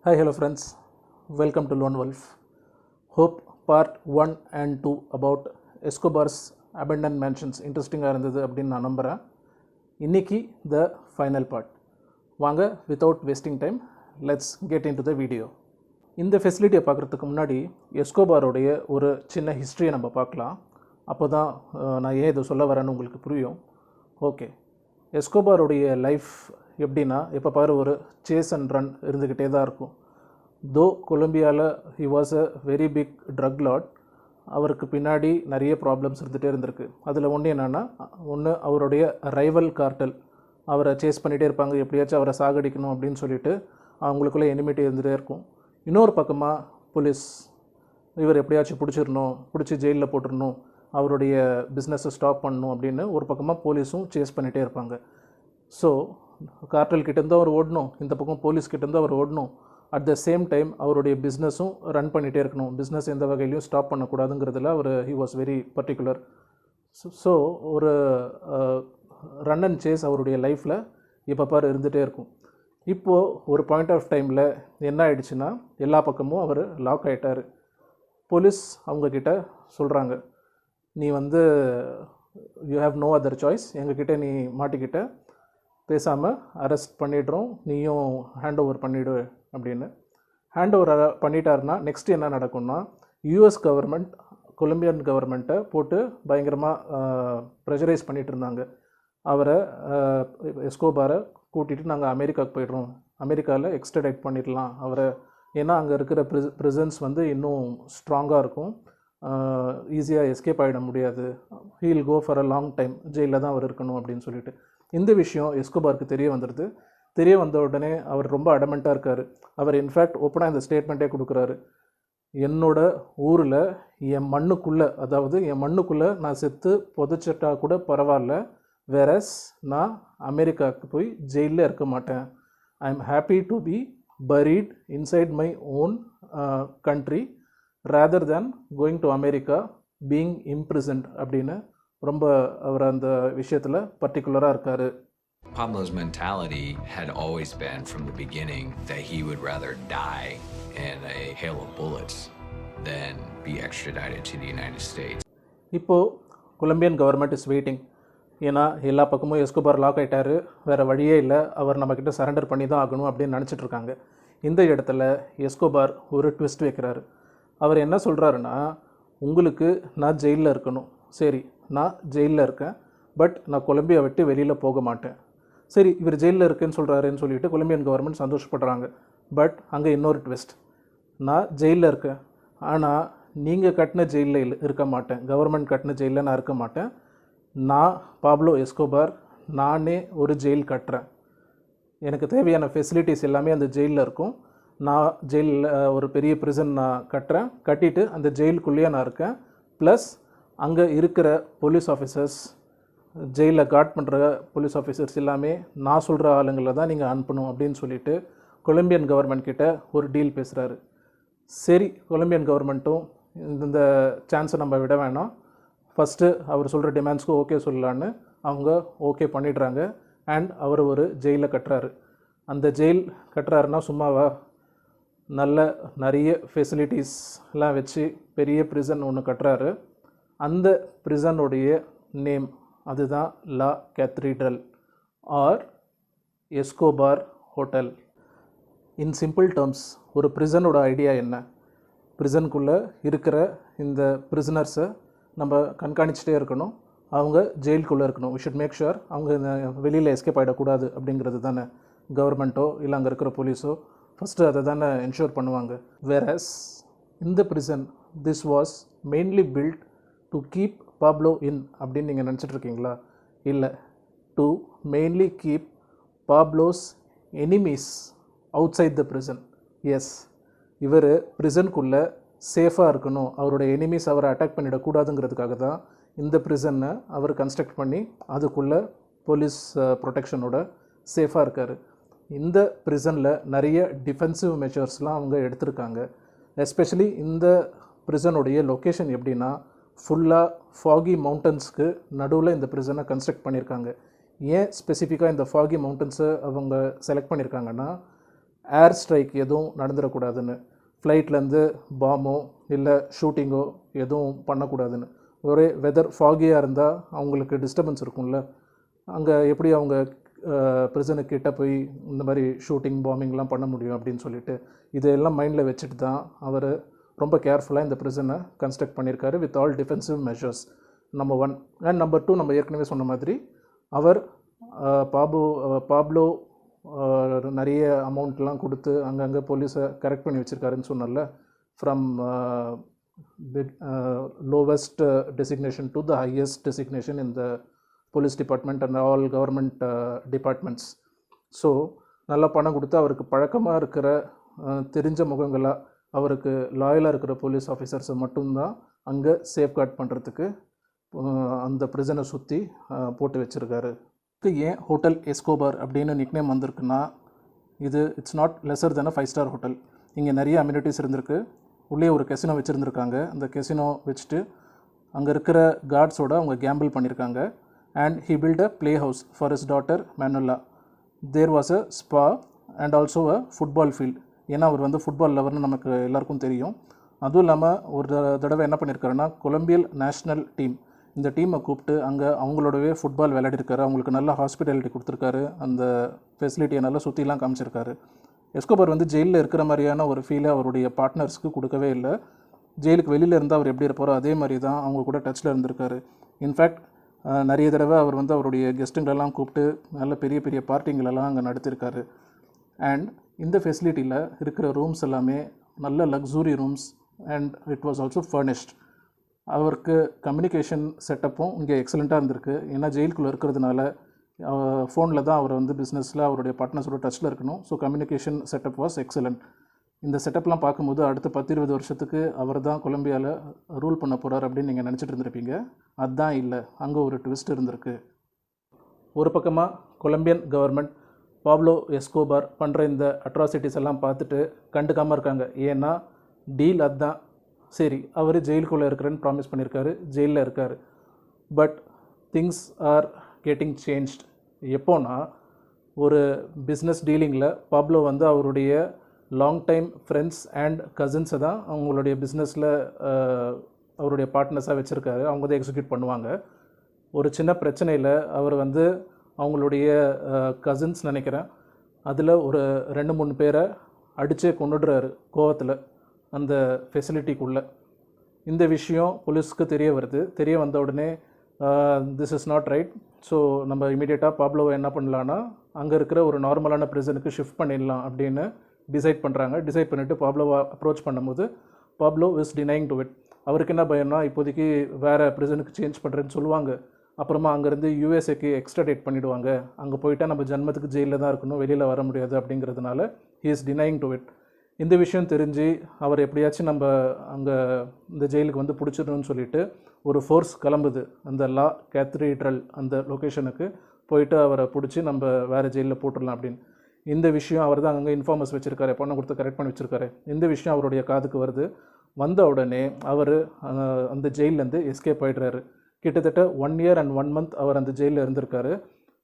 Hi, hello friends. Welcome to Lone Wolf. Hope part 1 and 2 about Escobar's abandoned mansions interesting இருந்தது அப்படின்னு நான் நம்புகிறேன். இன்னைக்கு the final part. வாங்க without wasting time, let's get into the video. இந்த ஃபெசிலிட்டியை பார்க்குறதுக்கு முன்னாடி எஸ்கோபாரோடைய ஒரு சின்ன ஹிஸ்ட்ரியை நம்ம பார்க்கலாம். அப்போ தான் நான் ஏன் இதை சொல்ல வரேன்னு உங்களுக்கு புரியும். ஓகே, எஸ்கோபாரோடைய லைஃப் எப்படின்னா எப்போ பாரு ஒரு சேஸ் அண்ட் ரன் இருந்துக்கிட்டே தான் இருக்கும். தோ கொலம்பியாவில் he was a very big drug lord. அவருக்கு பின்னாடி நிறைய ப்ராப்ளம்ஸ் இருந்துகிட்டே இருந்திருக்கு. அதில் ஒன்று என்னென்னா, ஒன்று அவருடைய ரைவல் கார்ட்டல் அவரை சேஸ் பண்ணிகிட்டே இருப்பாங்க, எப்படியாச்சும் அவரை சாகடிக்கணும் அப்படின்னு சொல்லிட்டு அவங்களுக்குள்ளே எனிமிட்டி இருந்துகிட்டே இருக்கும். இன்னொரு பக்கமாக போலீஸ் இவர் எப்படியாச்சும் பிடிச்சி ஜெயிலில் போட்டுடணும், அவருடைய பிஸ்னஸை ஸ்டாப் பண்ணணும் அப்படின்னு ஒரு பக்கமாக போலீஸும் சேஸ் பண்ணிகிட்டே இருப்பாங்க. ஸோ கார்ட்டல் கிட்டேருந்து அவர் ஓடணும், இந்த பக்கம் போலீஸ் கிட்டேருந்து அவர் ஓடணும். அட் த சேம் டைம் அவருடைய பிஸ்னஸும் ரன் பண்ணிகிட்டே இருக்கணும், பிஸ்னஸ் எந்த வகையிலையும் ஸ்டாப் பண்ணக்கூடாதுங்கிறதுல he was very particular. So ஒரு ரன் அண்ட் சேஸ் அவருடைய லைஃப்பில் இப்போ பாரு இருந்துகிட்டே இருக்கும். இப்போது ஒரு பாயிண்ட் ஆஃப் டைமில் என்ன ஆயிடுச்சுன்னா, எல்லா பக்கமும் அவர் லாக் ஆகிட்டார். போலீஸ் அவங்கக்கிட்ட சொல்கிறாங்க, நீ you have no other choice, எங்ககிட்ட நீ மாட்டிக்கிட்ட, பேசாமல் அரெஸ்ட் பண்ணிடுறோம், நீயும் ஹேண்ட் ஓவர் பண்ணிவிடு அப்படின்னு. ஹேண்ட் ஓவர் பண்ணிட்டாருன்னா நெக்ஸ்ட் என்ன நடக்கும்னா, யூஎஸ் கவர்மெண்ட் கொலம்பியன் கவர்மெண்ட்டை போட்டு பயங்கரமாக ப்ரெஷரைஸ் பண்ணிகிட்டு இருந்தாங்க. அவரை எஸ்கோபாரை கூட்டிகிட்டு நாங்கள் அமெரிக்காவுக்கு போய்ட்றோம், அமெரிக்காவில் எக்ஸ்ட்ரடைட் பண்ணிடலாம் அவரை, ஏன்னா அங்கே இருக்கிற ப்ரிசன்ஸ் இன்னும் ஸ்ட்ராங்காக இருக்கும், ஈஸியாக எஸ்கேப் ஆகிட முடியாது, he'll go for a long time, ஜெயிலில் தான் அவர் இருக்கணும் அப்படின்னு சொல்லிட்டு. இந்த விஷயம் எஸ்கோபாருக்கு தெரிய வந்துடுது. தெரிய வந்த உடனே அவர் ரொம்ப அடமெண்ட்டாக இருக்கார். அவர் இன்ஃபேக்ட் ஓப்பனாக இந்த ஸ்டேட்மெண்ட்டே கொடுக்குறாரு, என்னோட ஊரில் என் மண்ணுக்குள்ளே நான் செத்து புதைச்சிட்டா கூட பரவாயில்ல, வேறஸ் நான் அமெரிக்காவுக்கு போய் ஜெயிலில் இருக்க மாட்டேன், I am happy to be buried inside my own country rather than going to America being imprisoned அப்படின்னு ரொம்ப அவர் அந்த விஷயத்தில் பர்டிகுலராக இருக்கார். Pablo's mentality had always been from the beginning that he would rather die in a hail of bullets than be extradited to the United States. இப்போது Colombian government is waiting. ஏன்னா எல்லா பக்கமும் எஸ்கோபார் லாக் ஆகிட்டார், வேறு வழியே இல்லை, அவர் நம்மக்கிட்ட surrender பண்ணி தான் ஆகணும் அப்படின்னு நினச்சிட்ருக்காங்க. இந்த இடத்துல எஸ்கோபார் ஒரு ட்விஸ்ட் வைக்கிறாரு. அவர் என்ன சொல்கிறாருன்னா, உங்களுக்கு நான் ஜெயிலில் இருக்கணும், சரி நான் ஜெயிலில் இருக்கேன், பட் நான் கொலம்பியா விட்டு வெளியில் போக மாட்டேன். சரி, இவர் ஜெயிலில் இருக்குன்னு சொல்கிறாருன்னு சொல்லிட்டு கொலம்பியன் கவர்மெண்ட் சந்தோஷப்படுறாங்க. பட் அங்கே இன்னொரு ட்விஸ்ட், நான் ஜெயிலில் இருக்கேன், ஆனால் நீங்கள் கட்டின ஜெயிலில் இருக்க மாட்டேன், கவர்மெண்ட் கட்டின ஜெயிலில் நான் இருக்க மாட்டேன், நான் பாப்லோ எஸ்கோபார் நானே ஒரு ஜெயில் கட்டுறேன், எனக்கு தேவையான ஃபெசிலிட்டிஸ் எல்லாமே அந்த ஜெயிலில் இருக்கும், நான் ஜெயிலில் ஒரு பெரிய ப்ரிசன் நான் கட்டுறேன், கட்டிட்டு அந்த ஜெயிலுக்குள்ளேயே நான் இருக்கேன், ப்ளஸ் அங்கே இருக்கிற போலீஸ் ஆஃபீஸர்ஸ், ஜெயிலில் கார்ட் பண்ணுற போலீஸ் ஆஃபீஸர்ஸ் எல்லாமே நான் சொல்கிற ஆளுங்களை தான் நீங்கள் அனுப்பணும் அப்படின்னு சொல்லிட்டு கொலம்பியன் கவர்மெண்ட் கிட்ட ஒரு டீல் பேசுகிறாரு. சரி, கொலம்பியன் கவர்மெண்ட்டும் இந்த சான்ஸை நம்ம விட வேணாம், ஃபஸ்ட்டு அவர் சொல்கிற டிமாண்ட்ஸ்க்கு ஓகே சொல்லலான்னு அவங்க ஓகே பண்ணிடுறாங்க. அண்ட் அவர் ஒரு ஜெயிலில் கட்டுறாரு. அந்த ஜெயில் கட்டுறாருன்னா சும்மாவா, நிறைய ஃபெசிலிட்டிஸ்லாம் வச்சு பெரிய ப்ரிசன் ஒன்று கட்டுறாரு. அந்த ப்ரிசனுடைய நேம் அதுதான் La Catedral or Escobar hotel. In simple terms, ஒரு ப்ரிசனோட ஐடியா என்ன, ப்ரிசனுக்குள்ளே இருக்கிற இந்த ப்ரிசனர்ஸை நம்ம கண்காணிச்சிட்டே இருக்கணும், அவங்க ஜெயிலுக்குள்ளே இருக்கணும், வி ஷுட் மேக் ஷுர் அவங்க வெளியில் எஸ்கேப் ஆகிடக்கூடாது அப்படிங்கிறது தானே கவர்மெண்ட்டோ இல்லை அங்கே இருக்கிற போலீஸோ ஃபஸ்ட்டு அதை தானே என்ஷூர் பண்ணுவாங்க. வேறஸ் இந்த prison this was mainly built to keep Pablo in அப்படின்னு நீங்கள் நினச்சிட்ருக்கீங்களா? இல்லை, to mainly keep Pablo's enemies outside the prison. Yes, இவர் ப்ரிசனுக்குள்ளே சேஃபாக இருக்கணும், அவரோட எனிமீஸ் அவரை அட்டாக் பண்ணிடக்கூடாதுங்கிறதுக்காக தான் இந்த ப்ரிசனை அவர் கன்ஸ்ட்ரக்ட் பண்ணி அதுக்குள்ளே போலீஸ் ப்ரொடெக்ஷனோட சேஃபாக இருக்கார். இந்த ப்ரிசனில் நிறைய டிஃபென்சிவ் மெஷர்ஸ்லாம் அவங்க எடுத்திருக்காங்க. எஸ்பெஷலி இந்த ப்ரிசனுடைய லொக்கேஷன் எப்படின்னா, ஃபுல்லாக ஃபாகி மவுண்டன்ஸ்க்கு நடுவில் இந்த ப்ரிசனை கன்ஸ்ட்ரக்ட் பண்ணியிருக்காங்க. ஏன் ஸ்பெசிஃபிக்காக இந்த ஃபாகி மவுண்டன்ஸை அவங்க செலக்ட் பண்ணியிருக்காங்கன்னா, ஏர் ஸ்ட்ரைக் எதுவும் நடந்துடக்கூடாதுன்னு, ஃப்ளைட்லேருந்து பாம்போ இல்லை ஷூட்டிங்கோ எதுவும் பண்ணக்கூடாதுன்னு. ஒரே வெதர் ஃபாகியாக இருந்தால் அவங்களுக்கு டிஸ்டர்பன்ஸ் இருக்கும்ல, அங்கே எப்படி அவங்க ப்ரிசனுக்கு கிட்ட போய் இந்த மாதிரி ஷூட்டிங் பாம்பிங்லாம் பண்ண முடியும் அப்படின்னு சொல்லிட்டு இதெல்லாம் மைண்டில் வச்சுட்டு தான் அவர் ரொம்ப கேர்ஃபுல்லாக இந்த ப்ரிசனை கன்ஸ்ட்ரக்ட் பண்ணியிருக்காரு with all defensive measures. Number 1 and number 2, நம்ம ஏற்கனவே சொன்ன மாதிரி அவர் பாப்லோ நிறைய அமௌண்ட்லாம் கொடுத்து அங்கங்கே போலீஸை கரெக்ட் பண்ணி வச்சுருக்காருன்னு சொன்னல, from lowest designation to the highest designation in the police department and all government departments. So நல்லா பணம் கொடுத்து அவருக்கு பழக்கமாக இருக்கிற தெரிஞ்ச முகங்களாக அவருக்கு லாயலாக இருக்கிற போலீஸ் ஆஃபீஸர்ஸை மட்டும்தான் அங்கே சேஃப்கார்ட் பண்ணுறதுக்கு அந்த ப்ரிசனை சுற்றி போட்டு வச்சுருக்காரு. ஏன் ஹோட்டல் எஸ்கோபார் அப்படின்னு நிக்நேம் வந்திருக்குன்னா, இது it's not lesser then a 5-star hotel. இங்கே நிறைய அம்யூனிட்டிஸ் இருந்திருக்கு. உள்ளே ஒரு கெசினோ வச்சுருந்துருக்காங்க. அந்த கெசினோ வச்சுட்டு அங்கே இருக்கிற கார்ட்ஸோடு அவங்க கேம்பிள் பண்ணியிருக்காங்க. And he built a playhouse for his daughter Manuela. There was a spa and also a football field. ஏன்னா அவர் வந்து ஃபுட்பால் லவர்னு நமக்கு எல்லாருக்கும் தெரியும். அதுவும் இல்லாமல் ஒரு தடவை என்ன பண்ணியிருக்காருன்னா, கொலம்பியல் நேஷ்னல் டீம் இந்த டீமை கூப்பிட்டு அங்கே அவங்களோடவே ஃபுட்பால் விளையாடிருக்காரு. அவங்களுக்கு நல்ல ஹாஸ்பிட்டாலிட்டி கொடுத்துருக்காரு. அந்த ஃபெசிலிட்டியை நல்லா சுற்றிலாம் காமிச்சிருக்காரு. எஸ்கோபார் வந்து ஜெயிலில் இருக்கிற மாதிரியான ஒரு ஃபீலை அவருடைய பார்ட்னர்ஸ்க்கு கொடுக்கவே இல்லை. ஜெயிலுக்கு வெளியில் இருந்தால் அவர் எப்படி இருப்பாரோ அதே மாதிரி தான் அவங்க கூட டச்சில் இருந்திருக்காரு. இன்ஃபேக்ட் நிறைய தடவை அவர் வந்து அவருடைய கெஸ்ட்டுங்களெல்லாம் கூப்பிட்டு நல்ல பெரிய பெரிய பார்ட்டிங்களெல்லாம் அங்கே நடத்திருக்காரு. அண்ட் இந்த ஃபெசிலிட்டியில் இருக்கிற ரூம்ஸ் எல்லாமே நல்ல luxury rooms and it was also furnished. அவருக்கு கம்யூனிகேஷன் செட்டப்பும் இங்கே எக்ஸலண்ட்டாக இருந்திருக்கு. ஏன்னா ஜெயிலுக்குள்ளே இருக்கிறதுனால ஃபோனில் தான் அவர் வந்து பிஸ்னஸில் அவருடைய பார்ட்னர்ஸோட டச்சில் இருக்கணும். So communication setup was excellent. இந்த செட்டப்லாம் பார்க்கும்போது அடுத்த 10-20 வருஷத்துக்கு அவர் தான் கொலம்பியாவில் ரூல் பண்ண போகிறார் அப்படின்னு நீங்கள் நினச்சிட்டு இருந்திருப்பீங்க. அதுதான் இல்லை, அங்கே ஒரு ட்விஸ்ட் இருந்திருக்கு. ஒரு பக்கமாக கொலம்பியன் கவர்மெண்ட் பாப்லோ எஸ்கோபார் பண்ணுற இந்த அட்ராசிட்டிஸ் எல்லாம் பார்த்துட்டு கண்டுக்காமல் இருக்காங்க. ஏன்னா டீல் அதுதான். சரி, அவர் ஜெயிலுக்குள்ளே இருக்கிறேன்னு ப்ராமிஸ் பண்ணியிருக்காரு, ஜெயிலில் இருக்கார். But things are getting changed. எப்போனா, ஒரு பிஸ்னஸ் டீலிங்கில் பாப்லோ வந்து அவருடைய லாங் டைம் ஃப்ரெண்ட்ஸ் அண்ட் கசின்ஸை தான் அவங்களுடைய பிஸ்னஸில் அவருடைய பார்ட்னர்ஸாக வச்சுருக்காரு. அவங்க தான் எக்ஸிக்யூட் பண்ணுவாங்க. ஒரு சின்ன பிரச்சனையில் அவர் வந்து அவங்களுடைய கசின்ஸ் நினைக்கிறேன், அதில் ஒரு 2-3 பேரை அடித்தே கொண்டுடுறாரு கோவத்தில் அந்த ஃபெசிலிட்டிக்குள்ளே. இந்த விஷயம் போலீஸ்க்கு தெரிய வருது. தெரிய வந்த உடனே this is not right. So நம்ம இமீடியட்டாக பாப்லோவை என்ன பண்ணலான்னா, அங்கே இருக்கிற ஒரு நார்மலான ப்ரிசனுக்கு ஷிஃப்ட் பண்ணிடலாம் அப்படின்னு டிசைட் பண்ணுறாங்க. டிசைட் பண்ணிவிட்டு பாப்லோவை அப்ரோச் பண்ணும்போது Pablo is denying to it. அவருக்கு என்ன பயம்னா, இப்போதைக்கு வேறு ப்ரிசனுக்கு சேஞ்ச் பண்ணுறேன்னு சொல்லுவாங்க, அப்புறமா அங்கேருந்து யூஎஸ்ஏக்கு எக்ஸ்ட்ராடேட் பண்ணிவிடுவாங்க, அங்கே போயிட்டால் நம்ம ஜன்மத்துக்கு ஜெயிலில் தான் இருக்கணும், வெளியில் வர முடியாது அப்படிங்கிறதுனால he is denying to it. இந்த விஷயம் தெரிஞ்சு அவர் எப்படியாச்சும் நம்ம அங்கே இந்த ஜெயிலுக்கு வந்து பிடிச்சிடணும்னு சொல்லிட்டு ஒரு ஃபோர்ஸ் கிளம்புது. அந்த லா கேத்ரீட்ரல் அந்த லொக்கேஷனுக்கு போயிட்டு அவரை பிடிச்சி நம்ம வேறு ஜெயிலில் போட்டுடலாம் அப்படின்னு. இந்த விஷயம் அவர் தான் அங்கே இன்ஃபார்மர்ஸ் வச்சுருக்காரு, பணம் கொடுத்து கரெக்ட் பண்ணி வச்சுருக்காரு. இந்த விஷயம் அவருடைய காதுக்கு வருது. வந்த உடனே அவர் அந்த ஜெயிலேருந்து எஸ்கேப் ஆகிடுறாரு. கிட்டத்தட்ட 1 year and 1 month அவர் அந்த ஜெயிலில் இருந்திருக்காரு.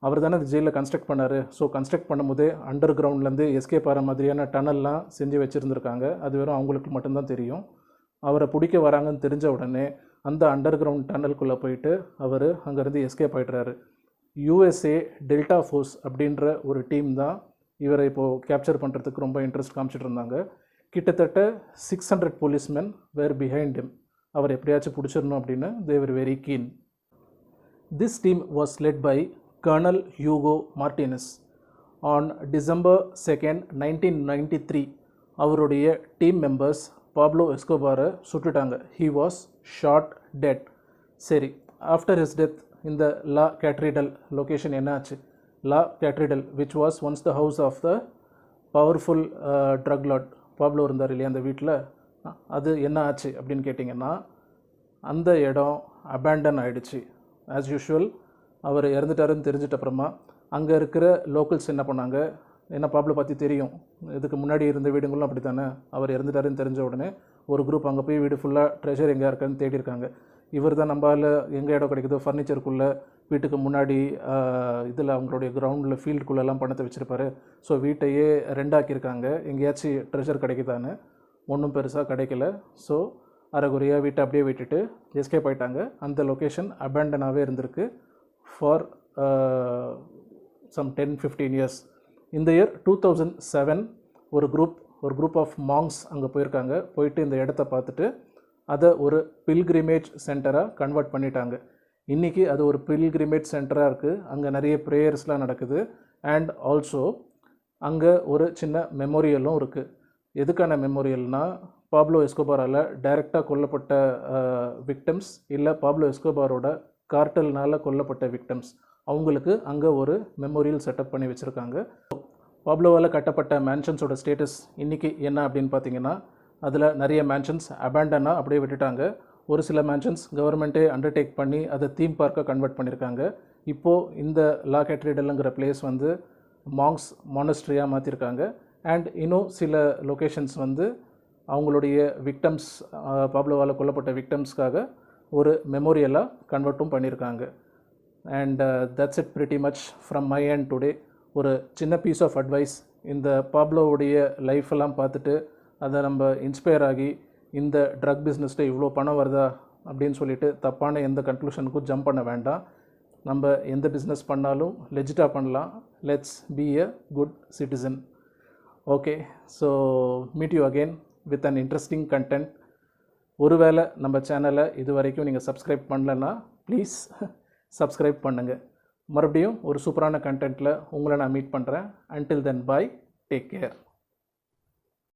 அவர் தானே அந்த ஜெயிலில் கன்ஸ்ட்ரக்ட் பண்ணார். ஸோ கன்ஸ்ட்ரக்ட் பண்ணும்போதே அண்டர் கிரவுண்ட்லேருந்து எஸ்கேப் ஆகிற மாதிரியான டனல்லாம் செஞ்சு வச்சுருந்துருக்காங்க. அது வெறும் அவங்களுக்கு மட்டும்தான் தெரியும். அவரை பிடிக்க வராங்கன்னு தெரிஞ்ச உடனே அந்த அண்டர் கிரவுண்ட் டனலுக்குள்ளே போயிட்டு அவர் அங்கேருந்து எஸ்கேப் ஆகிடுறாரு. யூஎஸ்ஏ டெல்டா ஃபோர்ஸ் அப்படின்ற ஒரு டீம் தான் இவரை இப்போது கேப்சர் பண்ணுறதுக்கு ரொம்ப இன்ட்ரெஸ்ட் காமிச்சிட்டு இருந்தாங்க. கிட்டத்தட்ட 600 policemen were behind him. அவர் எப்படியாச்சும் பிடிச்சிடணும் அப்படின்னு they were very keen. This team was led by Colonel Hugo Martinez. On December 2nd, 1993, அவருடைய டீம் மெம்பர்ஸ் பாப்லோ எஸ்கோபாரை சுட்டுட்டாங்க. He was shot dead. சரி, ஆஃப்டர் his death இந்த லா கேட்ரிடல் லொக்கேஷன் என்ன ஆச்சு? La Catedral which was once the house of the powerful drug lord. Pablo இருந்தார் இல்லையா அந்த வீட்டில், அது என்ன ஆச்சு அப்படின்னு கேட்டிங்கன்னா, அந்த இடம் அபேண்டன் ஆகிடுச்சு. ஆஸ் யூஷுவல் அவர் இறந்துட்டாருன்னு தெரிஞ்சிட்ட அப்புறமா அங்கே இருக்கிற லோக்கல்ஸ் என்ன பண்ணாங்க, ஏன்னா பாப்லோ பற்றி தெரியும், இதுக்கு முன்னாடி இருந்த வீடுங்களும் அப்படி தானே, அவர் இறந்துட்டாருன்னு தெரிஞ்ச உடனே ஒரு குரூப் அங்கே போய் வீடு ஃபுல்லாக ட்ரெஷர் எங்கே இருக்கான்னு தேடி இருக்காங்க. இவர் தான் நம்மளால் எங்கே இடம் கிடைக்குதோ ஃபர்னிச்சருக்குள்ளே வீட்டுக்கு முன்னாடி இதில் அவங்களுடைய கிரவுண்டில் ஃபீல்டுக்குள்ளெல்லாம் பணத்தை வச்சுருப்பாரு. ஸோ வீட்டையே ரெண்டாக்கியிருக்காங்க, எங்கேயாச்சும் ட்ரெஷர் கிடைக்குதான்னு. ஒன்றும் பெருசாக கிடைக்கல. ஸோ அரைகுறையாக வீட்டை அப்படியே விட்டுட்டு எஸ்கேப் ஆகிட்டாங்க. அந்த லொக்கேஷன் அபேண்டனாகவே இருந்திருக்கு ஃபார் சம் 10-15 இயர்ஸ். இந்த இயர் 2007 ஒரு குரூப் ஆஃப் மாங்ஸ் அங்கே போயிருக்காங்க. போயிட்டு இந்த இடத்த பார்த்துட்டு அதை ஒரு பில்கிரிமேஜ் சென்டராக கன்வெர்ட் பண்ணிட்டாங்க. இன்றைக்கி அது ஒரு பில்கிரிமேஜ் சென்டராக இருக்குது. அங்கே நிறைய ப்ரேயர்ஸ்லாம் நடக்குது. அண்ட் ஆல்சோ அங்கே ஒரு சின்ன மெமோரியலும் இருக்குது. எதுக்கான மெமோரியல்னால், பாப்லோ எஸ்கோபாரால் டைரெக்டாக கொல்லப்பட்ட விக்டம்ஸ், இல்லை பாப்லோ எஸ்கோபாரோட கார்ட்டல்னால் கொல்லப்பட்ட விக்டம்ஸ், அவங்களுக்கு அங்கே ஒரு மெமோரியல் செட்டப் பண்ணி வச்சுருக்காங்க. பாப்லோவால் கட்டப்பட்ட மேன்ஷன்ஸோட ஸ்டேட்டஸ் இன்றைக்கி என்ன அப்படின்னு பார்த்தீங்கன்னா, அதில் நிறைய மேன்ஷன்ஸ் அபேண்டனாக அப்படியே விட்டுட்டாங்க. ஒரு சில மேன்ஷன்ஸ் கவர்மெண்ட்டே அண்டர்டேக் பண்ணி அதை தீம் பார்க்காக கன்வெர்ட் பண்ணியிருக்காங்க. இப்போது இந்த லா கேத்ட்ரீடலுங்கிற பிளேஸ் வந்து மாங்ஸ் மானஸ்ட்ரியாக மாற்றிருக்காங்க. அண்ட் இன்னும் சில லொக்கேஷன்ஸ் வந்து அவங்களுடைய விக்டம்ஸ், பாப்லோவால் கொல்லப்பட்ட விக்டம்ஸ்க்காக ஒரு மெமோரியலாக கன்வெர்ட்டும் பண்ணியிருக்காங்க. And that's it pretty much from my end today. ஒரு சின்ன பீஸ் ஆஃப் அட்வைஸ், இந்த பாப்லோவுடைய லைஃப்பெல்லாம் பார்த்துட்டு அதை நம்ம இன்ஸ்பயர் ஆகி இந்த ட்ரக் பிஸ்னஸில் இவ்வளோ பணம் வருதா அப்படின்னு சொல்லிட்டு தப்பான எந்த கன்க்ளூஷனுக்கும் ஜம்ப் பண்ண வேண்டாம். நம்ம எந்த பிஸ்னஸ் பண்ணாலும் லெஜிட்டாக பண்ணலாம். Let's be a good citizen. Okay, so meet you again with an interesting content. ஒருவேளை நம்ம சேனலை இது வரைக்கும் நீங்கள் சப்ஸ்கிரைப் பண்ணலன்னா ப்ளீஸ் சப்ஸ்கிரைப் பண்ணுங்கள். மறுபடியும் ஒரு சூப்பரான கண்டென்ட்டில் உங்களை நான் மீட் பண்ணுறேன். அன்டில் தென் பாய், டேக் கேர்.